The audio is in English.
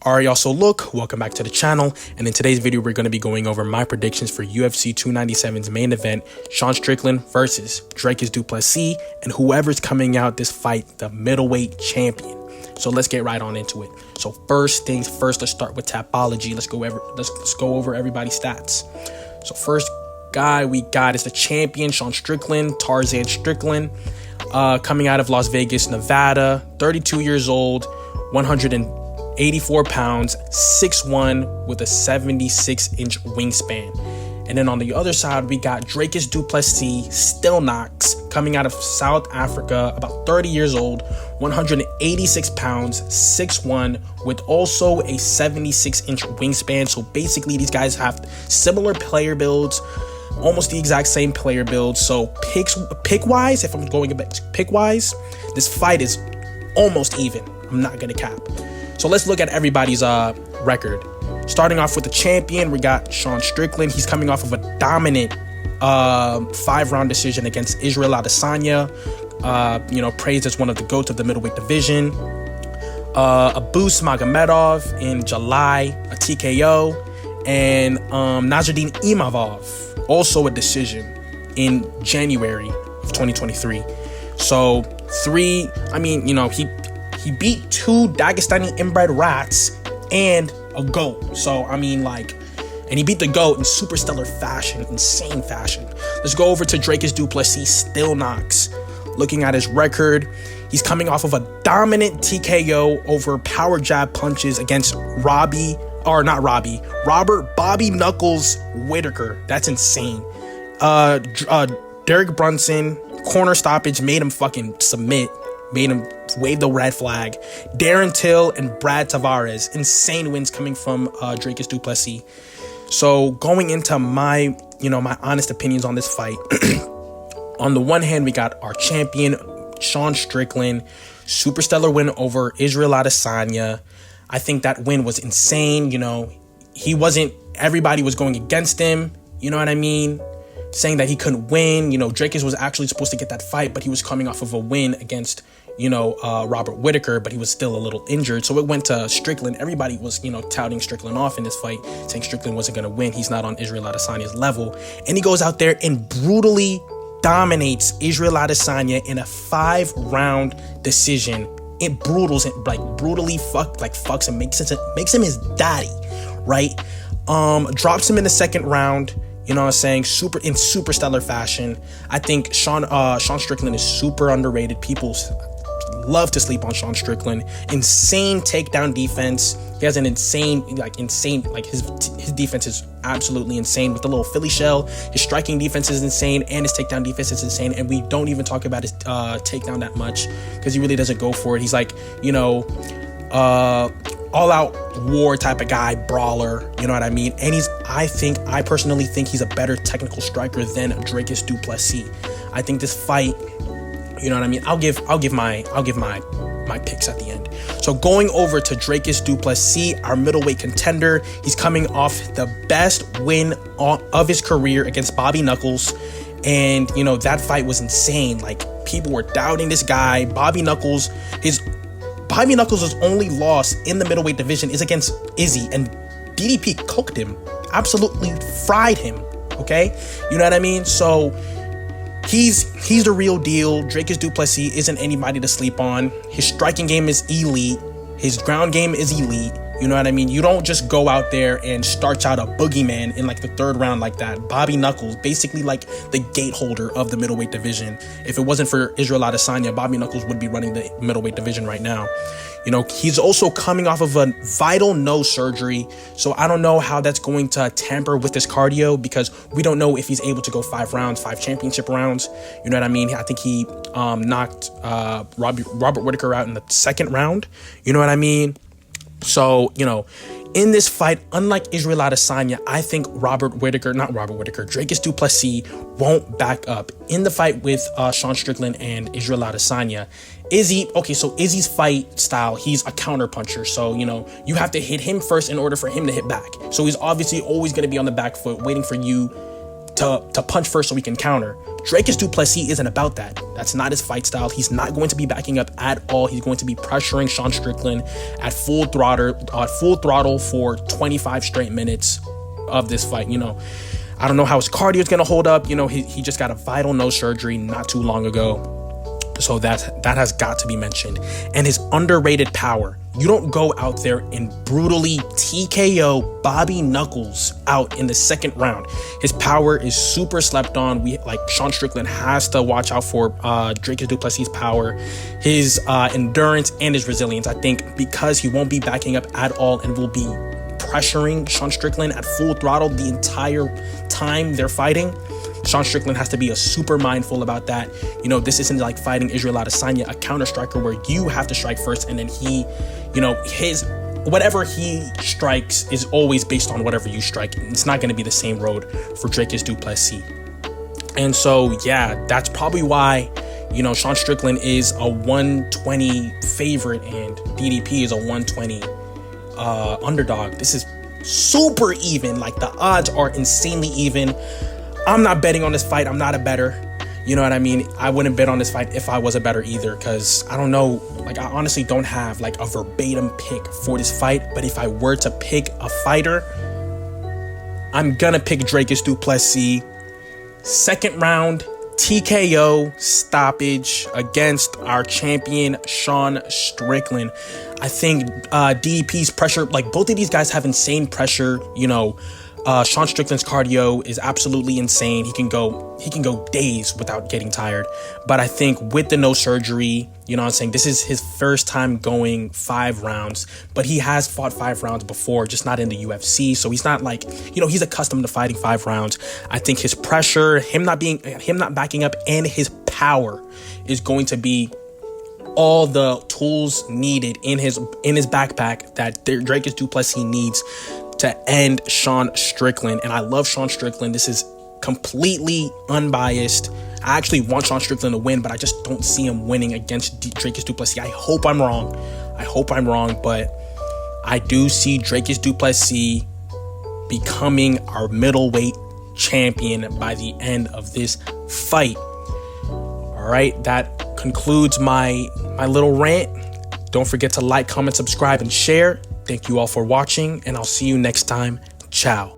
Alright y'all, so look, welcome back to the channel, and in today's video we're going to be going over my predictions for UFC 297's main event, Sean Strickland versus du Plessis, and whoever's coming out this fight, the middleweight champion. So let's get right on into it. So first things first, let's start with Tapology. Let's go over everybody's stats. So first guy we got is the champion, Sean Strickland, Tarzan Strickland, coming out of Las Vegas, Nevada, 32 years old, 184 pounds, 6'1", with a 76-inch wingspan. And then on the other side, we got du Plessis, Still Knox, coming out of South Africa, about 30 years old, 186 pounds, 6'1", with also a 76-inch wingspan. So basically, these guys have similar player builds, almost the exact same player build. So pick-wise, if I'm going back pick-wise, this fight is almost even. I'm not going to cap. So let's look at everybody's record. Starting off with the champion, we got Sean Strickland. He's coming off of a dominant 5-round decision against Israel Adesanya. Praised as one of the GOATs of the middleweight division. Abus Magomedov in July, a TKO. And Nasruddin Imavov, also a decision in January of 2023. So he beat 2 Dagestani inbred rats and a GOAT. So, and he beat the GOAT in super stellar fashion, insane fashion. Let's go over to du Plessis, Still Knox. Looking at his record, he's coming off of a dominant TKO over power jab punches against Bobby Knuckles Whitaker. That's insane. Derek Brunson, corner stoppage, made him fucking submit. Made him wave the red flag. Darren Till and Brad Tavares, insane wins coming from du Plessis. So going into my honest opinions on this fight, on the one hand, we got our champion, Sean Strickland, super stellar win over Israel Adesanya. I think that win was insane. Everybody was going against him. You know what I mean? Saying that he couldn't win. Dracus was actually supposed to get that fight, but he was coming off of a win against, Robert Whitaker, but he was still a little injured. So it went to Strickland. Everybody was, touting Strickland off in this fight, saying Strickland wasn't going to win. He's not on Israel Adesanya's level. And he goes out there and brutally dominates Israel Adesanya in a 5-round decision. It brutally fucks him, makes him his daddy, right? Drops him in the second round. You know what I'm saying? Super stellar fashion. I think Sean Strickland is super underrated. People love to sleep on Sean Strickland. Insane takedown defense. He has an insane, his defense is absolutely insane with the little Philly shell. His striking defense is insane, and his takedown defense is insane. And we don't even talk about his takedown that much because he really doesn't go for it. He's all-out war type of guy, brawler, you know what I mean? And I personally think he's a better technical striker than du Plessis. I think this fight, you know what I mean? I'll give my picks at the end. So going over to du Plessis, our middleweight contender, he's coming off the best win of his career against Bobby Knuckles. And, that fight was insane. People were doubting this guy. Bobby Knuckles' only loss in the middleweight division is against Izzy, and DDP cooked him, absolutely fried him, okay? You know what I mean? So he's the real deal. du Plessis isn't anybody to sleep on. His striking game is elite. His ground game is elite. You know what I mean? You don't just go out there and starch out a boogeyman in the 3rd round like that. Bobby Knuckles, basically the gate holder of the middleweight division. If it wasn't for Israel Adesanya, Bobby Knuckles would be running the middleweight division right now. He's also coming off of a vital nose surgery. So I don't know how that's going to tamper with his cardio, because we don't know if he's able to go 5 rounds, 5 championship rounds. You know what I mean? I think he knocked Robert Whitaker out in the 2nd round. You know what I mean? So, in this fight, unlike Israel Adesanya, I think du Plessis won't back up. In the fight with Sean Strickland and Israel Adesanya, Izzy's fight style, he's a counter puncher. So, you have to hit him first in order for him to hit back. So he's obviously always going to be on the back foot, waiting for you to punch first so we can counter. Dricus du Plessis isn't about that. That's not his fight style. He's not going to be backing up at all. He's going to be pressuring Sean Strickland at full throttle for 25 straight minutes of this fight. You know, I don't know how his cardio is going to hold up. You know, he just got a vital nose surgery not too long ago. So that has got to be mentioned. And his underrated power. You don't go out there and brutally TKO Bobby Knuckles out in the second round. His power is super slept on. Sean Strickland has to watch out for Dricus du Plessis' power, his endurance, and his resilience. I think because he won't be backing up at all and will be pressuring Sean Strickland at full throttle the entire time they're fighting, Sean Strickland has to be super mindful about that. You know, this isn't like fighting Israel Adesanya, a counter striker where you have to strike first and then he, you know, whatever he strikes is always based on whatever you strike. It's not going to be the same road for Dricus du Plessis. And so, yeah, that's probably why, you know, Sean Strickland is a 120 favorite and DDP is a 120 underdog. This is super even. Like, the odds are insanely even. I'm not betting on this fight. I'm not a bettor. You know what I mean? I wouldn't bet on this fight if I was a bettor either, because I don't know. Like, I honestly don't have like a verbatim pick for this fight. But if I were to pick a fighter, I'm gonna pick Dricus du Plessis. Second round TKO stoppage against our champion Sean Strickland. I think DDP's pressure, like both of these guys have insane pressure. You know, Sean Strickland's cardio is absolutely insane. He can go days without getting tired. But I think with the nose surgery, you know what I'm saying, this is his first time going 5 rounds. But he has fought 5 rounds before, just not in the UFC. So he's not like, you know, he's accustomed to fighting 5 rounds. I think his pressure, him not backing up, and his power is going to be all the tools needed in his backpack that Dricus du Plessis needs to end Sean Strickland. And I love Sean Strickland. This is completely unbiased. I actually want Sean Strickland to win, but I just don't see him winning against Dricus du Plessis. I hope I'm wrong, but I do see Dricus du Plessis becoming our middleweight champion by the end of this fight. All right, that concludes my little rant. Don't forget to like, comment, subscribe, and share. Thank you all for watching, and I'll see you next time. Ciao.